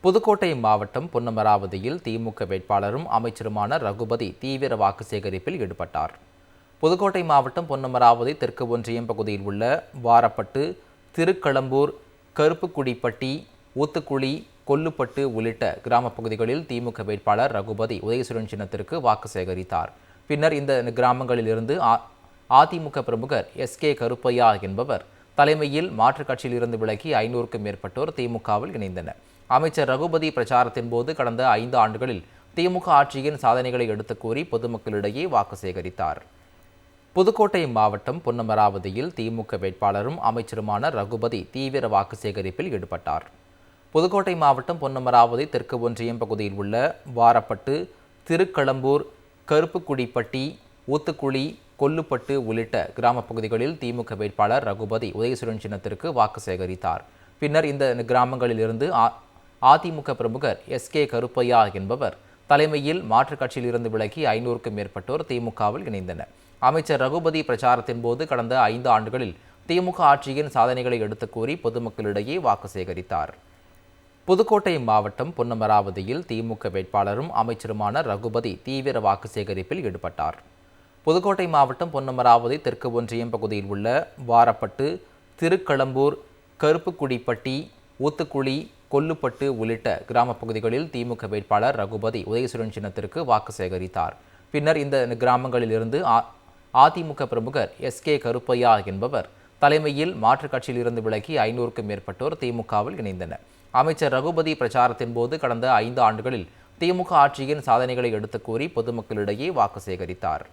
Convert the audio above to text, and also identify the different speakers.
Speaker 1: புதுக்கோட்டை மாவட்டம் பொன்னமராவதியில் திமுக வேட்பாளரும் அமைச்சருமான ரகுபதி தீவிர வாக்கு சேகரிப்பில் ஈடுபட்டார். புதுக்கோட்டை மாவட்டம் பொன்னமராவதி தெற்கு ஒன்றியம் பகுதியில் உள்ள வாரப்பட்டு, திருக்களம்பூர், கருப்புக்குடிப்பட்டி, ஊத்துக்குழி, கொல்லுப்பட்டு உள்ளிட்ட கிராம பகுதிகளில் திமுக வேட்பாளர் ரகுபதி உதயசூரியன் சின்னத்திற்கு வாக்கு சேகரித்தார். பின்னர் இந்த கிராமங்களில் இருந்து அதிமுக பிரமுகர் எஸ்.கே. கருப்பையா என்பவர் தலைமையில் மாற்றுக் கட்சியில் இருந்து விலகி 500க்கும் மேற்பட்டோர் திமுகவில் இணைந்தனர். அமைச்சர் ரகுபதி பிரச்சாரத்தின் போது கடந்த 5 ஆண்டுகளில் திமுக ஆட்சியின் சாதனைகளை எடுத்துக் கூறி பொதுமக்களிடையே வாக்கு சேகரித்தார். புதுக்கோட்டை மாவட்டம் பொன்னமராவதியில் திமுக வேட்பாளரும் அமைச்சருமான ரகுபதி தீவிர வாக்கு சேகரிப்பில் ஈடுபட்டார். புதுக்கோட்டை மாவட்டம் பொன்னமராவதி தெற்கு ஒன்றியம் பகுதியில் உள்ள வாரப்பட்டு, திருக்களம்பூர், கருப்புக்குடிப்பட்டி, ஊத்துக்குழி, கொல்லுப்பட்டு உள்ளிட்ட கிராம பகுதிகளில் திமுக வேட்பாளர் ரகுபதி உதயசூரியன் சின்னத்திற்கு வாக்கு சேகரித்தார். பின்னர் இந்த கிராமங்களில் இருந்து அதிமுக பிரமுகர் எஸ்.கே. கருப்பையா என்பவர் தலைமையில் மாற்றுக் கட்சியில் இருந்து விலகி 500க்கும் மேற்பட்டோர் திமுகவில் இணைந்தனர். அமைச்சர் ரகுபதி பிரச்சாரத்தின் போது கடந்த 5 ஆண்டுகளில் திமுக ஆட்சியின் சாதனைகளை எடுத்துக் கூறி பொதுமக்களிடையே வாக்கு சேகரித்தார். புதுக்கோட்டை மாவட்டம் பொன்னமராவதியில் திமுக வேட்பாளரும் அமைச்சருமான ரகுபதி தீவிர வாக்கு சேகரிப்பில் ஈடுபட்டார். புதுக்கோட்டை மாவட்டம் பொன்னமராவதி தெற்கு ஒன்றியம் பகுதியில் உள்ள வாரப்பட்டு, திருக்களம்பூர், கருப்புக்குடிப்பட்டி, ஊத்துக்குழி, கொல்லுப்பட்டு உள்ளிட்ட கிராம பகுதிகளில் திமுக வேட்பாளர் ரகுபதி உதயசூரியன் சின்னத்திற்கு வாக்கு சேகரித்தார். பின்னர் இந்த கிராமங்களில் இருந்து அதிமுக பிரமுகர் எஸ்.கே. கருப்பையா என்பவர் தலைமையில் மாற்றுக் கட்சியில் இருந்து விலகி 500க்கும் மேற்பட்டோர் திமுகவில் இணைந்தனர். அமைச்சர் ரகுபதி பிரச்சாரத்தின் போது கடந்த 5 ஆண்டுகளில் திமுக ஆட்சியின் சாதனைகளை எடுத்துக் கூறி பொதுமக்களிடையே வாக்கு சேகரித்தார்.